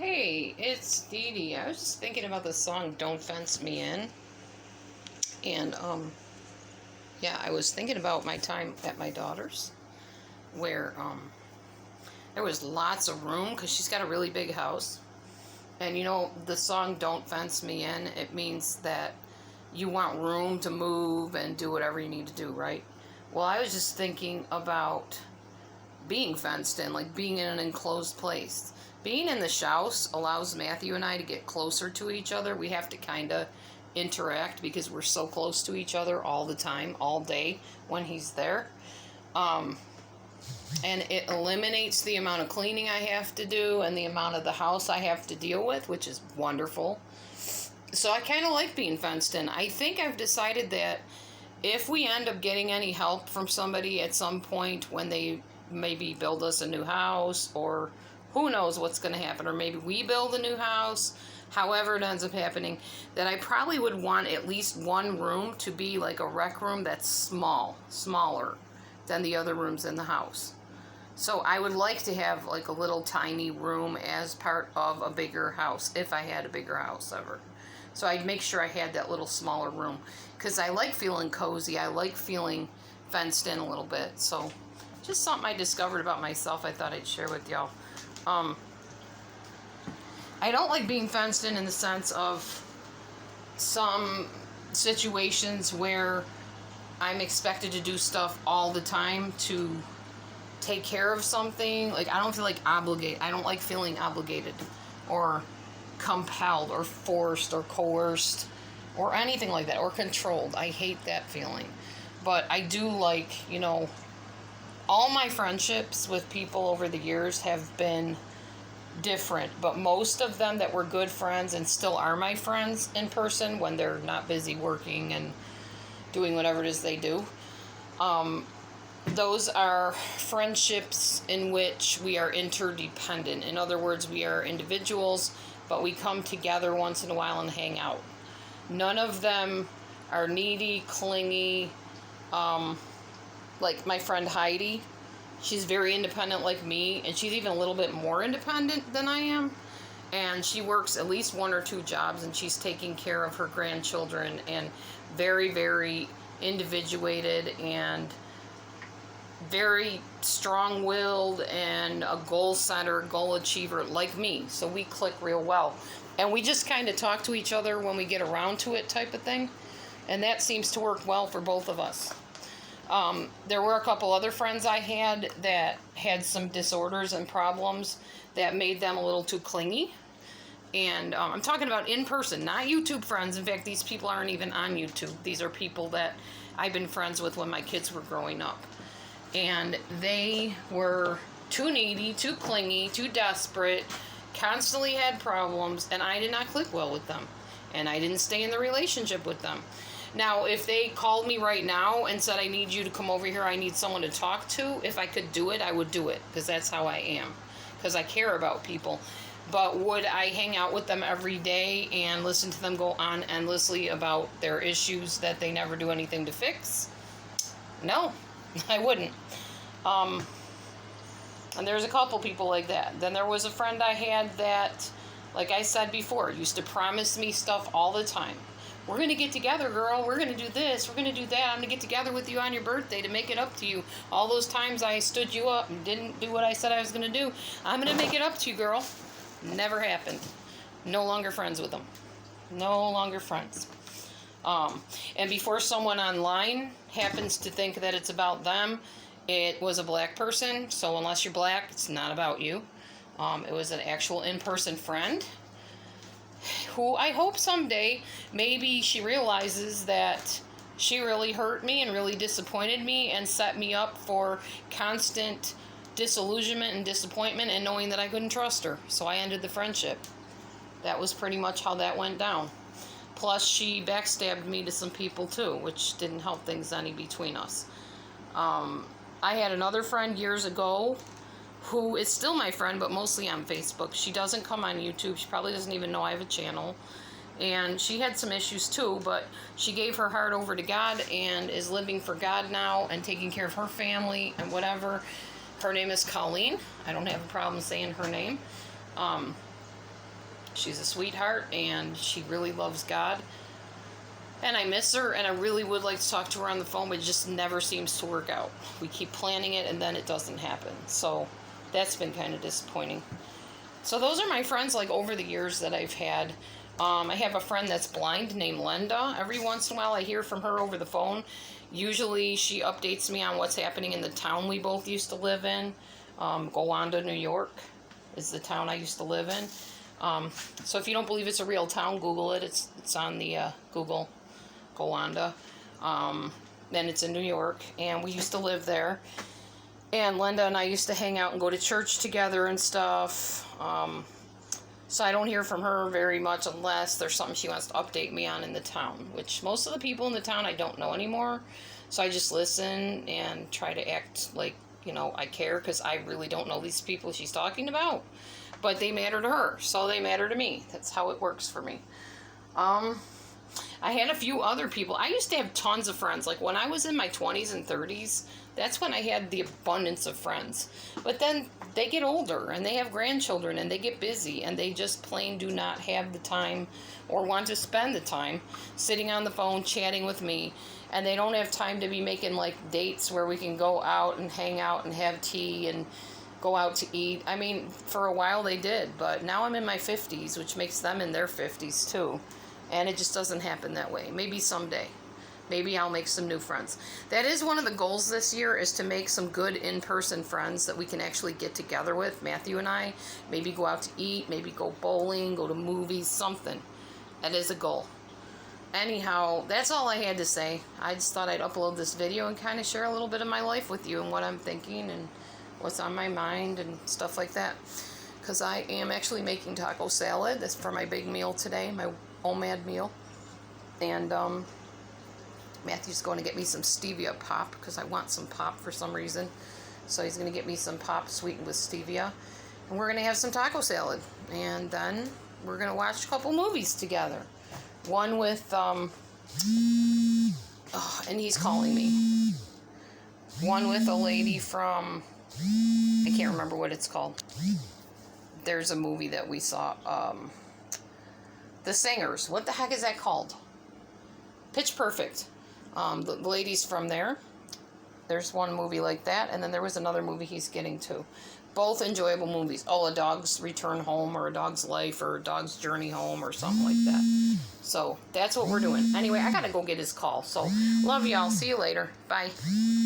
Hey, it's Dee Dee. I was just thinking about the song Don't Fence Me In. And, yeah, I was thinking about my time at my daughter's where, there was lots of room because she's got a really big house. And, the song Don't Fence Me In, it means that you want room to move and do whatever you need to do, right? Well, I was just thinking about being fenced in, like being in an enclosed place. Being in the house allows Matthew and I to get closer to each other. We have to kind of interact because we're so close to each other all the time, all day when he's there. And it eliminates the amount of cleaning I have to do and the amount of the house I have to deal with, which is wonderful. So I kind of like being fenced in. I think I've decided that if we end up getting any help from somebody at some point when they maybe build us a new house, or who knows what's going to happen, or maybe we build a new house, however it ends up happening, that I probably would want at least one room to be like a rec room that's smaller than the other rooms in the house. So I would like to have like a little tiny room as part of a bigger house, if I had a bigger house ever. So I'd make sure I had that little smaller room, because I like feeling cozy. I like feeling fenced in a little bit. So just something I discovered about myself I thought I'd share with y'all. I don't like being fenced in the sense of some situations where I'm expected to do stuff all the time to take care of something. Like, I don't feel like obligated. I don't like feeling obligated or compelled or forced or coerced or anything like that, or controlled. I hate that feeling. But I do like, all my friendships with people over the years have been different, but most of them that were good friends and still are my friends in person when they're not busy working and doing whatever it is they do, those are friendships in which we are interdependent. In other words, we are individuals, but we come together once in a while and hang out. None of them are needy, clingy, like my friend Heidi. She's very independent like me, and she's even a little bit more independent than I am. And she works at least one or two jobs, and she's taking care of her grandchildren, and very, very individuated and very strong-willed and a goal setter, goal achiever like me. So we click real well. And we just kind of talk to each other when we get around to it, type of thing. And that seems to work well for both of us. There were a couple other friends I had that had some disorders and problems that made them a little too clingy. And I'm talking about in person, not YouTube friends. In fact, these people aren't even on YouTube. These are people that I've been friends with when my kids were growing up. And they were too needy, too clingy, too desperate, constantly had problems, and I did not click well with them. And I didn't stay in the relationship with them. Now, if they called me right now and said, I need you to come over here, I need someone to talk to, if I could do it, I would do it, because that's how I am, because I care about people. But would I hang out with them every day and listen to them go on endlessly about their issues that they never do anything to fix? No, I wouldn't. And there's a couple people like that. Then there was a friend I had that, like I said before, used to promise me stuff all the time. We're going to get together, girl. We're going to do this. We're going to do that. I'm going to get together with you on your birthday to make it up to you. All those times I stood you up and didn't do what I said I was going to do. I'm going to make it up to you, girl. Never happened. No longer friends with them. No longer friends. And before someone online happens to think that it's about them, it was a black person. So unless you're black, it's not about you. It was an actual in-person friend who I hope someday maybe she realizes that she really hurt me and really disappointed me and set me up for constant disillusionment and disappointment, and knowing that I couldn't trust her. So I ended the friendship. That was pretty much how that went down. Plus, she backstabbed me to some people too, which didn't help things any between us. I had another friend years ago who is still my friend, but mostly on Facebook. She doesn't come on YouTube. She probably doesn't even know I have a channel. And she had some issues too, but she gave her heart over to God and is living for God now and taking care of her family and whatever. Her name is Colleen. I don't have a problem saying her name. She's a sweetheart, and she really loves God. And I miss her, and I really would like to talk to her on the phone, but it just never seems to work out. We keep planning it, and then it doesn't happen. So that's been kind of disappointing. So those are my friends, like, over the years that I've had. I have a friend that's blind named Linda. Every once in a while I hear from her over the phone. Usually she updates me on what's happening in the town we both used to live in. Golanda, New York is the town I used to live in. So if you don't believe it's a real town, Google it. It's on the Google, Golanda. And it's in New York, and we used to live there. And Linda and I used to hang out and go to church together and stuff. So I don't hear from her very much unless there's something she wants to update me on in the town, which most of the people in the town I don't know anymore. So I just listen and try to act like, you know, I care, because I really don't know these people she's talking about. But they matter to her, so they matter to me. That's how it works for me. I had a few other people. I used to have tons of friends. Like, when I was in my 20s and 30s, that's when I had the abundance of friends. But then they get older, and they have grandchildren, and they get busy, and they just plain do not have the time or want to spend the time sitting on the phone chatting with me. And they don't have time to be making, like, dates where we can go out and hang out and have tea and go out to eat. I mean, for a while they did, but now I'm in my 50s, which makes them in their 50s too. And it just doesn't happen that way. Maybe someday. Maybe I'll make some new friends. That is one of the goals this year, is to make some good in-person friends that we can actually get together with, Matthew and I. Maybe go out to eat, maybe go bowling, go to movies, something. That is a goal. Anyhow, that's all I had to say. I just thought I'd upload this video and kind of share a little bit of my life with you and what I'm thinking and what's on my mind and stuff like that. Because I am actually making taco salad. That's for my big meal today, my OMAD meal. And Matthew's going to get me some stevia pop, because I want some pop for some reason. So he's going to get me some pop sweetened with stevia. And we're going to have some taco salad. And then we're going to watch a couple movies together. One with, and he's calling me. One with a lady from, I can't remember what it's called. There's a movie that we saw, The Singers. What the heck is that called? Pitch Perfect. The ladies from there. There's one movie like that, and then there was another movie he's getting to. Both enjoyable movies. Oh, A Dog's Return Home, or A Dog's Life, or A Dog's Journey Home, or something like that. So that's what we're doing. Anyway, I gotta go get his call. So love y'all. See you later. Bye.